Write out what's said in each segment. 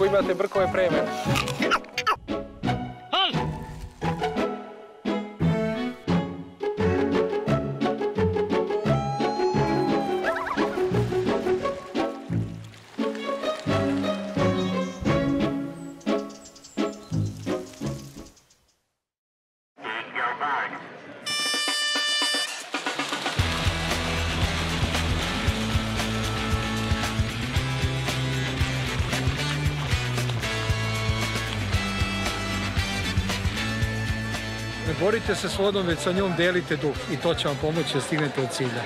imate brkove pre mene. Ne borite se s vodom, već sa njom delite duh i to će vam pomoći da stignete od cilja.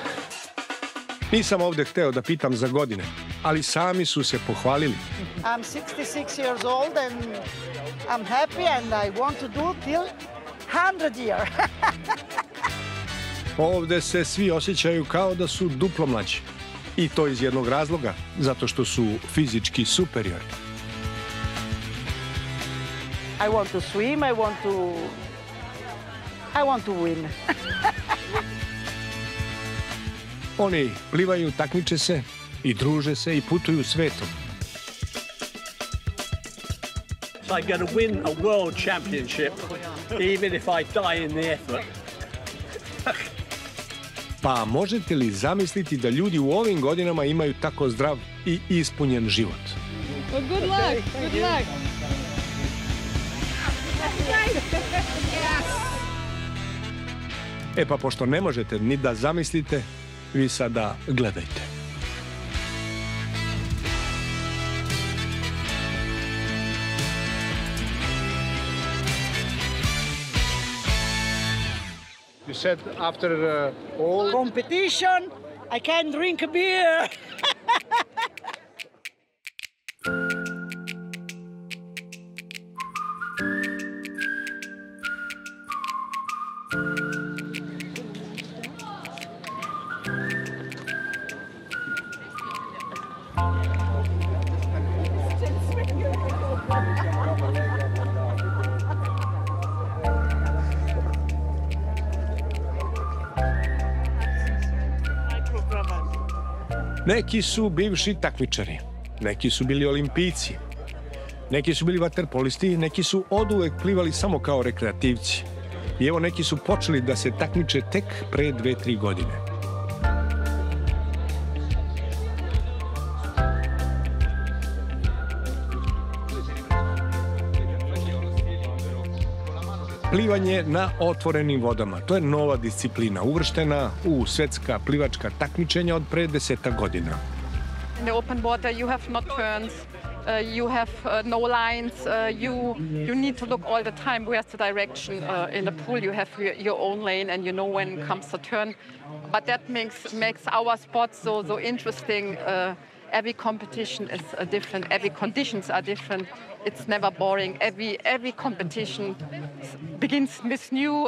Nisam ovdje hteo da pitam za godine, ali sami su se pohvalili. I'm 66 years old and I'm happy and I want to do till 100 years. Ovdje se svi osjećaju kao da su duplo mlađi. I to iz jednog razloga, zato što su fizički superiorni. I want to swim, I want to win. Oni plivaju, takmiče se i druže se i putuju svetom. I'm going to win a world championship, even if I die in the effort. Pa možete li zamisliti da ljudi u ovim godinama imaju tako zdrav i ispunjen život? Well, good luck, good luck. E pa pošto ne možete ni da zamislite, vi sada gledajte. You said after all... Competition, I can drink a beer. Neki su bivši takmičari, neki su bili olimpijci, neki su bili vaterpolisti, neki su oduvek plivali samo kao rekreativci. I evo neki su počeli da se takmiče tek pre 2-3 godine. Plivanje na otvorenim vodama. To je nova disciplina, uvrštena u svetska plivačka takmičenja od pre 10 godina. In the open water you have no turns, you have no lines, you need to look all the time where's the direction. In the pool you have your own lane and you know when comes the turn. But that makes our sport so interesting. Every competition is different, every conditions are different. It's never boring. Every competition begins with new.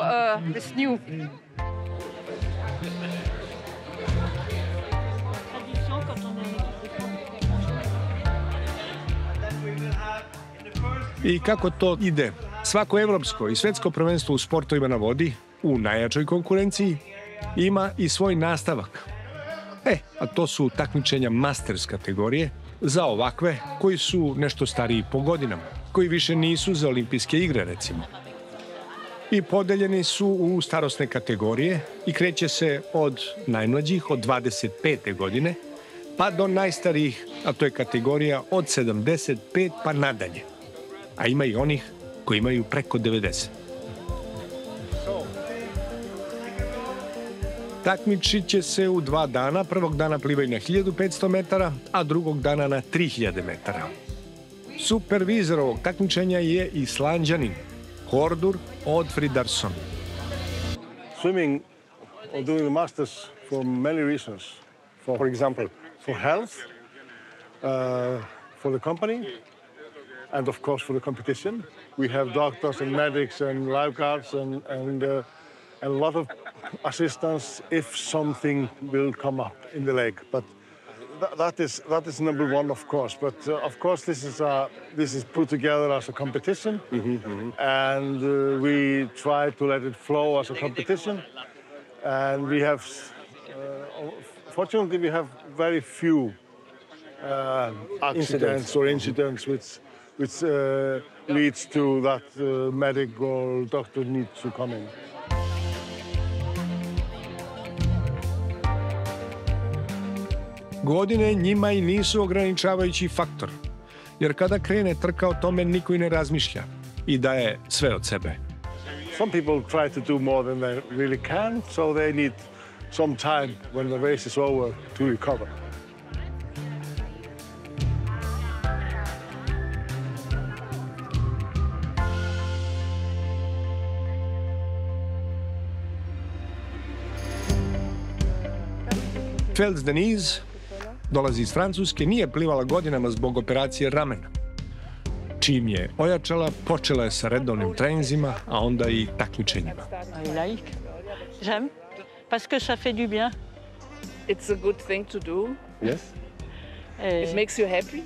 I kako to ide? Svako evropsko i svetsko prvenstvo u sportovima na vodi, u najjačoj konkurenciji, ima i svoj nastavak. A to su takmičenja masters kategorije za ovakve koji su nešto stariji po godinama, koji više nisu za olimpijske igre, recimo. I podeljeni su u starosne kategorije i kreće se od najmlađih, od 25. godine, pa do najstarijih, a to je kategorija od 75 pa nadalje. A ima i onih koji imaju preko 90. Takmičit će se u 2 dana. Prvog dana plivaju na 1500 metara, a drugog dana na 3000 metara. Supervizor ovog takmičenja je Islanđanin, Hordur Odfridarsson. Swimming or doing the masters for many reasons. For example, for health, for the company, and of course for the competition. We have doctors and medics and lifeguards and a lot of assistance if something will come up in the lake. But that is number one, of course. But of course, this is put together as a competition, and we try to let it flow as a competition. And we have, fortunately, we have very few accidents or incidents which leads to that medic or doctor needs to come in. Godine njima i nisu ograničavajući faktor, jer kada krene trka o tome niko i ne razmišlja i daje sve od sebe. Some people try to do more than they really can, so they need some time when the race is over to recover. Fels Denise dolazi iz Francuske, nije plivala godinama zbog operacije ramena. Čim je ojačala, počela je sa redovnim treninzima, a onda i takmičenjima. I like. J'aime parce que ça fait du bien. It's a good thing to do. Yes. It makes you happy.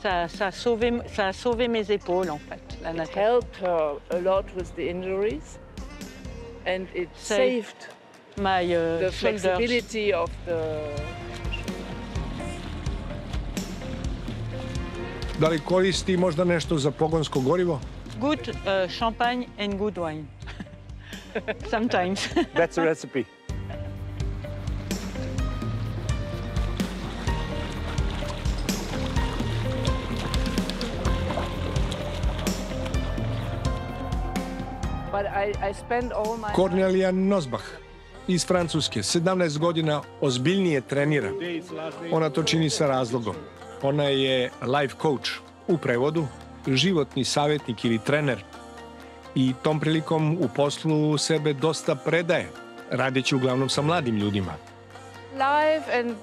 Ça a sauvé mes épaules en fait. La It natation. helped her a lot with the injuries, and it saved My the shoulders. flexibility of the. Da li koristi možda nešto za pogonsko gorivo? Good champagne and good wine. Sometimes. That's the recipe. But I spend all my. Kornelija Nozbah iz Francuske, 17 godina ozbiljnije trenira. Ona to čini sa razlogom. Ona je life coach, u prevodu životni savjetnik ili trener. I tom prilikom u poslu sebe dosta predaje, radeći uglavnom sa mladim ljudima. Life and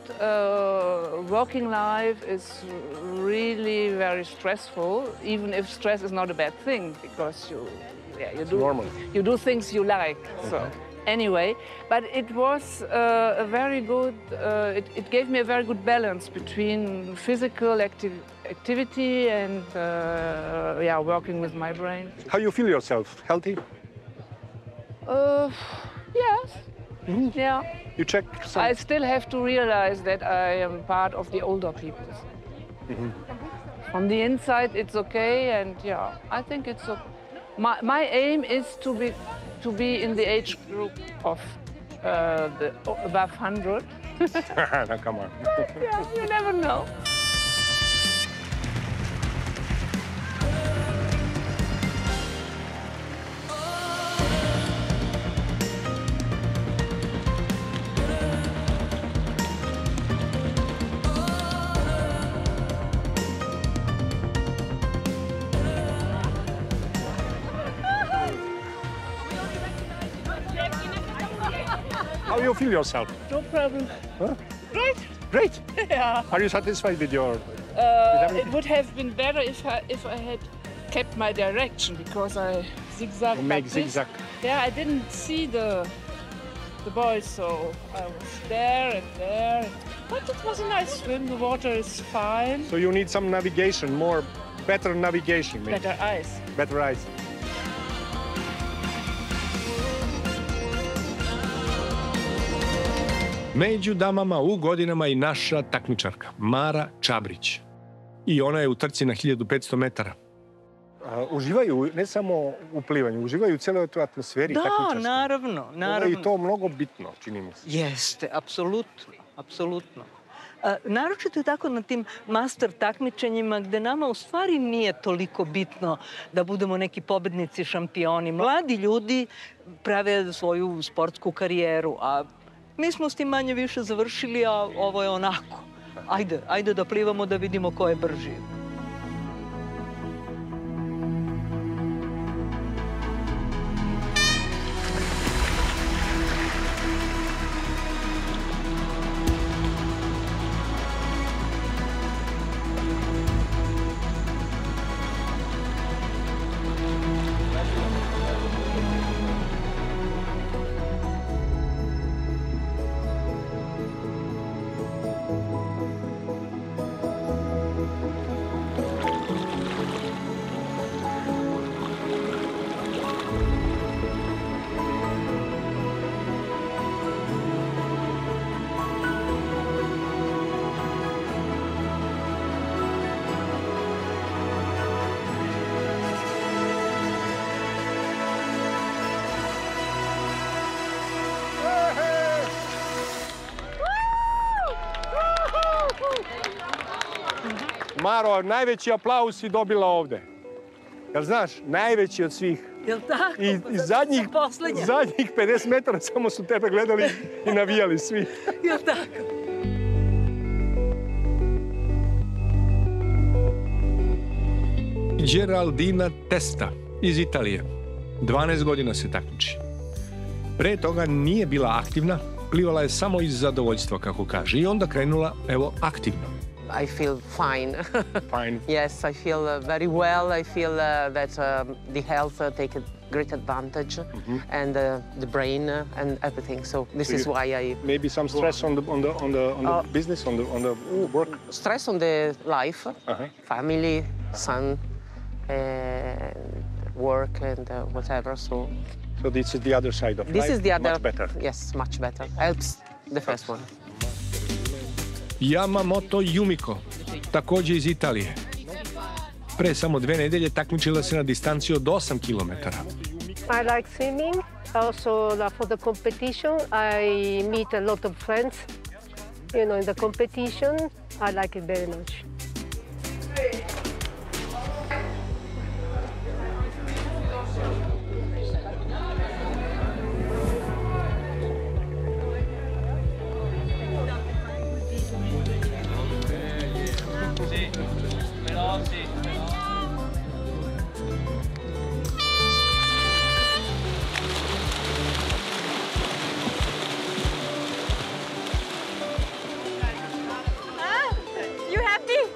working life is really very stressful, even if stress is not a bad thing, because you do things you like. So anyway, but it was a very good. It gave me a very good balance between physical activity and working with my brain. How you feel yourself? Healthy? Yes. Mm-hmm. Yeah. You check some... I still have to realize that I am part of the older people. Mm-hmm. From the inside, it's okay, and I think it's okay. My aim is to be in the age group of the above 100. Now, come on. Yeah, you never know. How you feel yourself? No problem. Huh? Great. Great. Yeah. Are you satisfied with your... It would have been better if I had kept my direction, because I zigzag like this. zigzag. Yeah, I didn't see the boys, so I was there and there. But it was a nice swim. The water is fine. So you need some navigation, better navigation. Maybe. Better eyes. Better eyes. Među damama u godinama i naša takmičarka, Mara Čabrić. I ona je u trci na 1500 metara. Uživaju ne samo u plivanju, uživaju u cijeloj toj atmosferi takmičarstva. Da, naravno. I to mnogo bitno, čini mi se. Jeste, apsolutno. Naročito je tako na tim master takmičenjima gde nama u stvari nije toliko bitno da budemo neki pobednici, šampioni. Mladi ljudi prave svoju sportsku karijeru, a mi smo s tim manje više završili, a ovo je onako. Ajde da plivamo da vidimo ko je brži. Maro, najveći aplauz si dobila ovde. Jel znaš, najveći od svih. Jel tako? I zadnjih 50 metara samo su tebe gledali i navijali svi. Jel tako? Geraldina Testa iz Italije. 12 godina se takmiči. Pre toga nije bila aktivna, plivala je samo iz zadovoljstva, kako kaže, i onda krenula, evo, aktivno. I feel fine. Fine. Yes, I feel very well. I feel that the health take a great advantage, and the brain and everything. So this is why I Maybe some stress on the business, on the work. Stress on the life, family, son, work, and whatever. So this is the other side of life. This is the other. Much better. Yes, much better. Helps the first one. Yamamoto Yumiko, takođe iz Italije. Pre samo 2 nedelje takmičila se na distanciji od 8 km. I like swimming. Also, for the competition, I meet a lot of friends. You know, in the competition, I like it very much.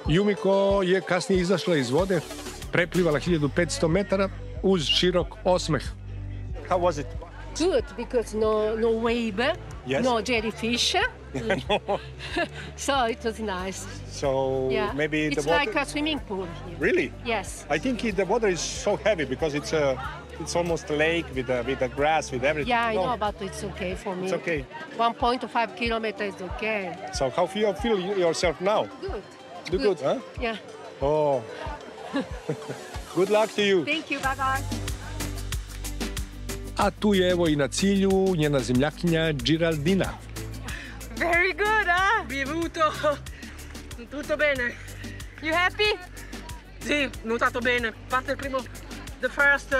Yumiko je kasnije izašla iz vode, preplivala 1500 metara uz širok osmeh. How was it? Good, because no wave, no jellyfish. So it was nice. So Yeah, maybe it's the water... like a swimming pool here. Really? Yes. I think the water is so heavy because it's almost a lake with the grass, with everything. Yeah, I know, but it's okay for me. It's okay. 1.5 kilometers is okay. So how do you feel yourself now? Good. Do good, huh? Yeah. Oh. Good luck to you. Thank you, bye-bye. A tu je evo i na cilju njena zemljakinja Geraldina. Very good, huh? Bevuto. Tutto bene. You happy? Sì, nuotato bene. A parte the first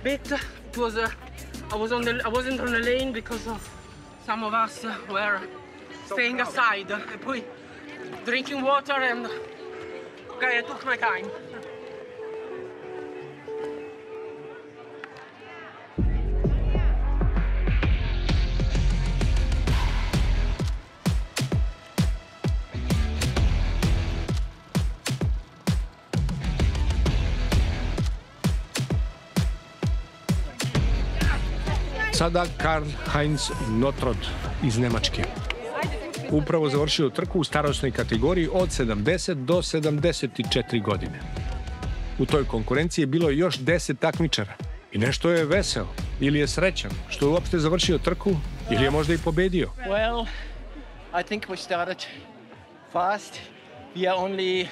bit, it was I wasn't on the lane because of some of us were staying aside. And poi drinking water and okay, I took my time. Sada Karl-Heinz Notrod iz Nemačke. Upravo završio trku u starosnoj kategoriji od 70 do 74 godine. U toj konkurenciji je bilo još 10 takmičara. I nešto je veseo ili je srećan što je uopšte završio trku ili je možda i pobedio. Well, I think we started fast. We are only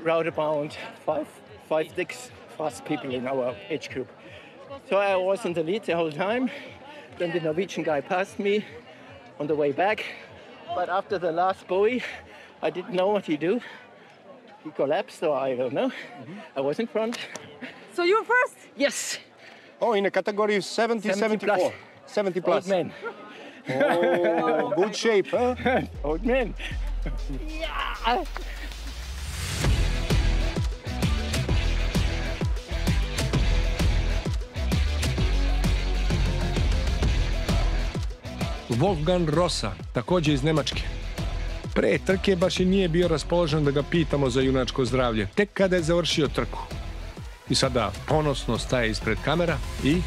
round about five, six fast people in our age group. So I was in the lead the whole time. Then the Norwegian guy passed me on the way back. But after the last buoy, I didn't know what he do. He collapsed, so I don't know. I was in front. So you first? Yes. Oh, in a category 70-74. Plus. 70 plus. Old man. Oh, good shape, huh? Old man. Yeah. Wolfgang Rosa, takođe iz Nemačke. Pre trke baš i nije bio raspoložen da ga pitamo za junačko zdravlje, tek kada je završio trku. I sada ponosno staje ispred kamera i...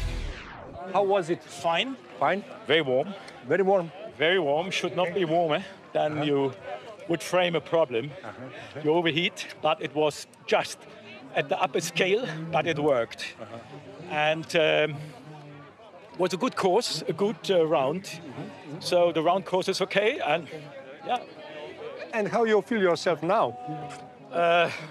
How was it? Fine. Fine. Very warm. Very warm. Very warm. Should not be warmer. Then you would frame a problem. You overheat, but it was just at the upper scale, but it worked. And was a good course, a good round. So the round course is okay, and yeah. And how you feel yourself now?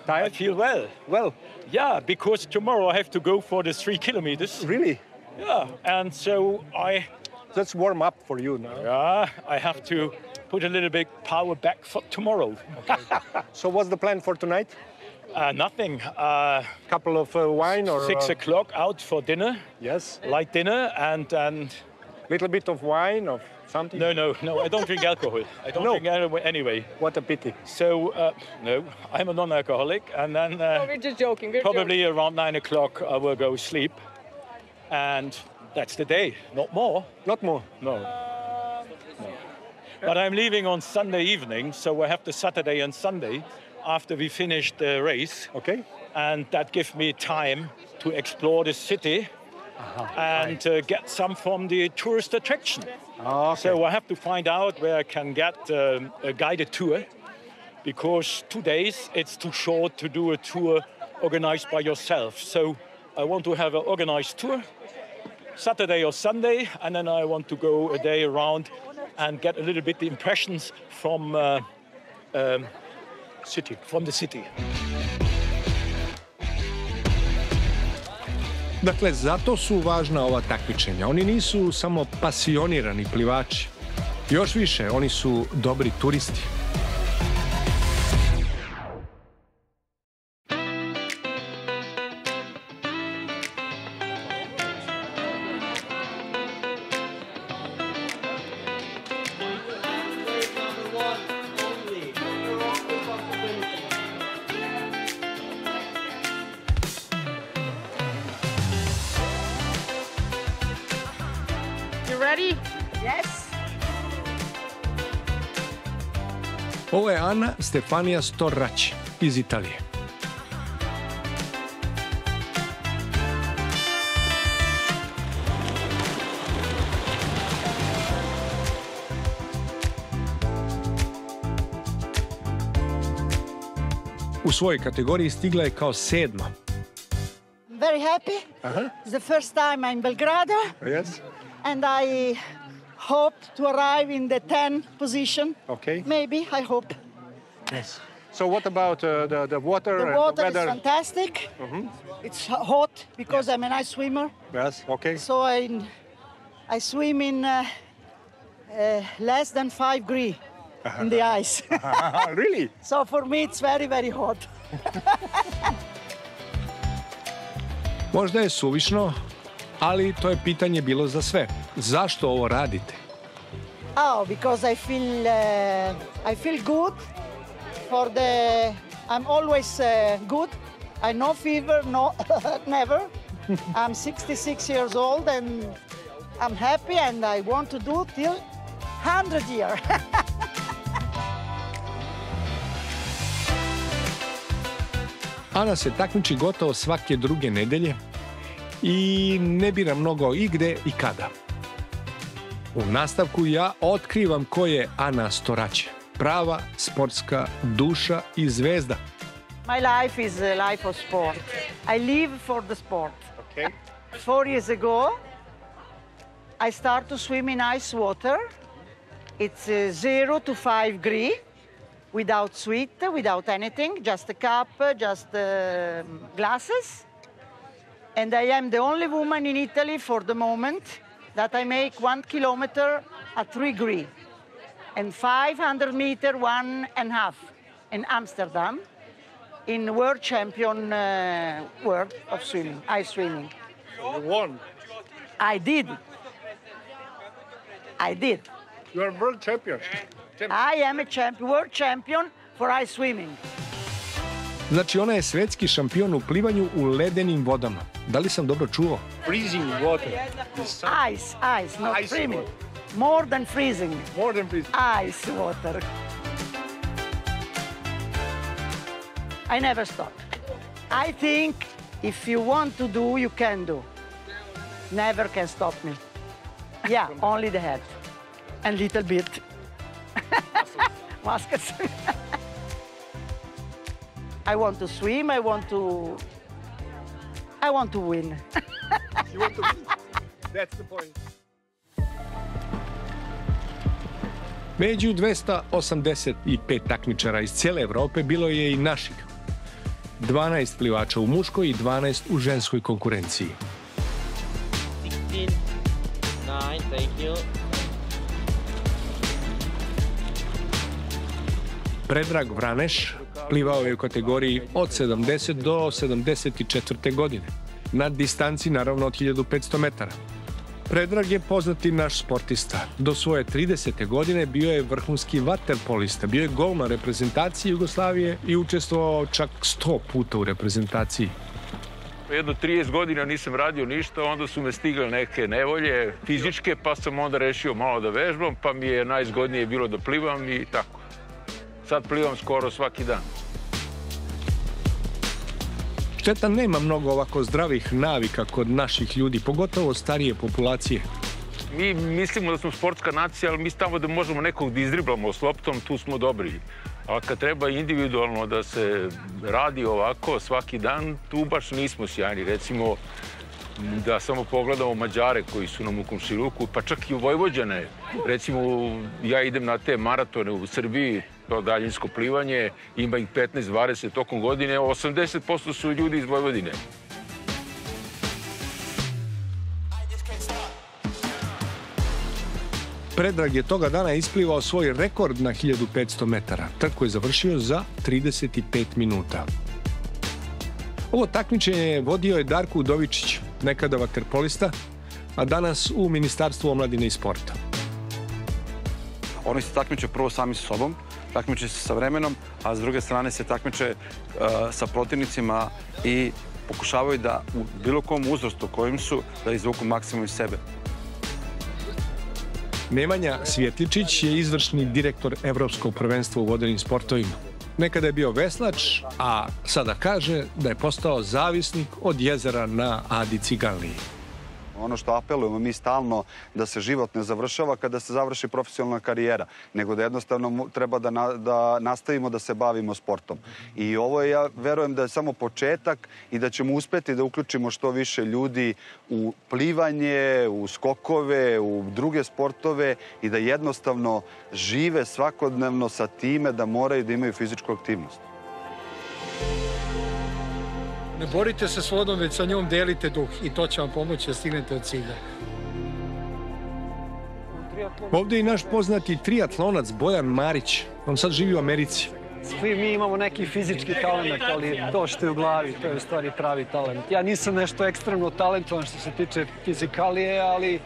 I feel well. Well? Yeah, because tomorrow I have to go for the 3 kilometers. Really? Yeah, and so That's warm up for you now. Yeah, I have to put a little bit power back for tomorrow. So what's the plan for tonight? Nothing. Couple of wine or... 6 o'clock out for dinner. Yes. Light dinner and... Little bit of wine or something? No, I don't drink alcohol. I don't drink alcohol anyway. What a pity. So, no, I'm a non-alcoholic, and then... no, we're just joking. Probably around 9 o'clock I will go sleep, and that's the day. Not more. Not more? No. But I'm leaving on Sunday evening, so I have the Saturday and Sunday after we finish the race. Okay. And that gives me time to explore the city and get some from the tourist attraction. Okay. So I have to find out where I can get a guided tour, because 2 days it's too short to do a tour organized by yourself. So I want to have an organized tour, Saturday or Sunday, and then I want to go a day around and get a little bit the impressions from the city. Dakle, zato su važna ova takmičenja. Oni nisu samo pasionirani plivači. Još više, oni su dobri turisti. Ready? Yes. Ovo je Ana Stefanija Storraći iz Italije. U svojoj kategoriji stigla je kao 7. Very happy. It's the first time I'm in Belgrado. Yes. And I hope to arrive in the 10th position. Okay. Maybe, I hope. Yes. So what about the water? The water and the is weather? fantastic. It's hot because I'm a nice swimmer. Yes, okay. So I swim in less than 5 degrees in the ice. Really? So for me it's very, very hot. Možda je suvišno, ali to je pitanje bilo za sve. Zašto ovo radite? Oh, because I feel good. I'm always good. I no fever, no, never. I'm 66 years old and I'm happy and I want to do till 100 years. Ana se takmiči gotovo svake druge nedelje i ne bira mnogo i gde i kada. U nastavku ja otkrivam ko je Ana Storraći, prava sportska duša i zvezda. My life is a life of sport. I live for the sport. Okay. 4 years ago, I start to swim in ice water. It's 0 to 5 degrees, without sweet, without anything, just a cup, just glasses. And I am the only woman in Italy for the moment that I make 1 kilometer at 3 degrees and 500 meter 1.5 in Amsterdam in world champion world of swimming, ice swimming. You won. I did. You are world champion. I am a world champion for ice swimming. Znači, ona je svetski šampion u plivanju u ledenim vodama. Da li sam dobro čuo? Freezing water. Ice, not freezing. More than freezing. More than freezing. Ice water. I never stop. I think if you want to do, you can do. Never can stop me. Yeah, only the head. And little bit. Muscles. I want to swim, I want to win. You want to win? That's the point. Među 285 takmičara iz cele Evrope bilo je i naših. 12 plivača u muškoj i 12 u ženskoj konkurenciji. 16, 9, thank you. Predrag Vraneš plivao je u kategoriji od 70 do 74. godine, na distanci naravno od 1500 metara. Predrag je poznati naš sportista. Do svoje 30. godine bio je vrhunski vaterpolista, bio je golman reprezentacije Jugoslavije i učestvovao čak 100 puta u reprezentaciji. Jedno 30 godina nisam radio ništa, onda su me stigle neke nevolje fizičke, pa sam onda rešio malo da vežbam, pa mi je najzgodnije bilo da plivam i tako. Sad plivam skoro svaki dan. Šteta nema mnogo ovako zdravih navika kod naših ljudi, pogotovo starije populacije. Mi mislimo da smo sportska nacija, ali mi tamo da možemo nekog da izdriblamo s loptom, tu smo dobri. A kad treba individualno da se radi ovako svaki dan, tu baš nismo sjajni. Recimo, da samo pogledamo Mađare koji su nam u komšiluku, pa čak i u Vojvođane. Recimo, ja idem na te maratone u Srbiji, to daljinsko plivanje, ima ih 15-20 tokom godine, 80% su ljudi iz Vojvodine. Predrag je toga dana isplivao svoj rekord na 1500 metara. Trku je završio za 35 minuta. Ovo takmičenje vodio je Darko Udovičić, nekada vaterpolista, a danas u Ministarstvu omladine i sporta. Oni se takmiče prvo sami sa sobom, takmiče se sa vremenom, a s druge strane se takmiče sa protivnicima i pokušavaju da u bilo kom uzrastu kojim su da izvuku maksimum iz sebe. Nemanja Svjetličić je izvršni direktor Evropskog prvenstva u vodenim sportovima. Nekada je bio veslač, a sada kaže da je postao zavisnik od jezera na Adi Ciganliji. Ono što apelujemo mi stalno da se život ne završava kada se završi profesionalna karijera, nego da jednostavno treba da nastavimo da se bavimo sportom. I ovo je, ja verujem da je samo početak i da ćemo uspeti da uključimo što više ljudi u plivanje, u skokove, u druge sportove i da jednostavno žive svakodnevno sa time da moraju da imaju fizičku aktivnost. Ne borite se s vodom, već sa njom delite duh i to će vam pomoći da stignete od cilja. Ovdje je i naš poznati triatlonac Bojan Marić. On sad živi u Americi. Svi mi imamo neki fizički talent, ali to što je u glavi, to je u stvari pravi talent. Ja nisam nešto ekstremno talentovan što se tiče fizikalije, ali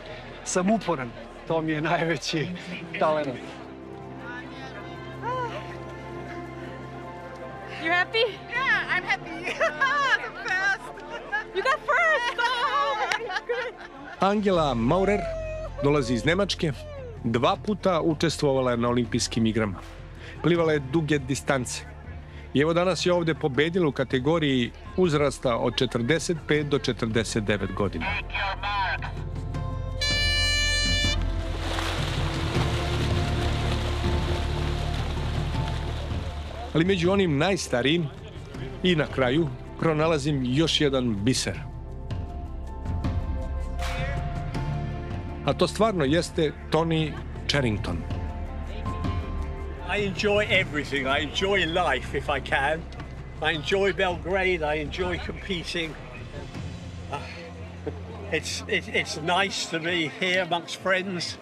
sam uporan. To mi je najveći talent. You happy? Yeah, I'm happy. The best. You got first. Oh, good. Angela Maurer dolazi iz Nemačke. 2 puta učestvovala je na olimpijskim igrama. Plivala je duge distance. I evo danas je ovdje pobedila u kategoriji uzrasta od 45 do 49 godina. Ali među onim najstarijim i na kraju pronalazim još jedan biser. A to stvarno jeste Tony Charrington. I enjoy everything. I enjoy life if I can. I enjoy Belgrade. I enjoy competing. It's nice to be here amongst friends.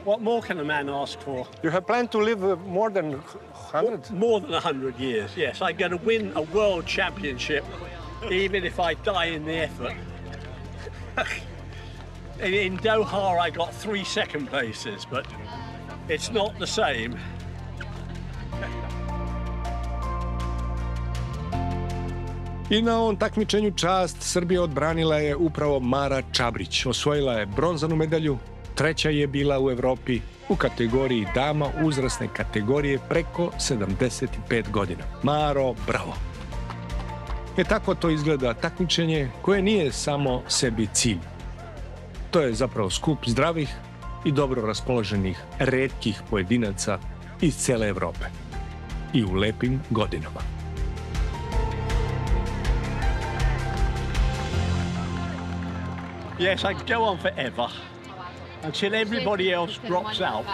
What more can a man ask for? You have planned to live more than 100? More than 100 years, yes. I'm going to win a world championship, even if I die in the effort. In Doha, I got 3 second places, but it's not the same. I na ovom takmičenju čast Srbije odbranila je upravo Mara Čabrić. Osvojila je bronzanu medalju, 3. je bila u Evropi u kategoriji dama uzrasne kategorije preko 75 godina. Maro, bravo! Tako to izgleda takmičenje koje nije samo sebi cilj. To je zapravo skup zdravih i dobro raspoloženih retkih pojedinaca iz cele Evrope i u lepim godinama. Yes, I could go on forever until everybody else drops out.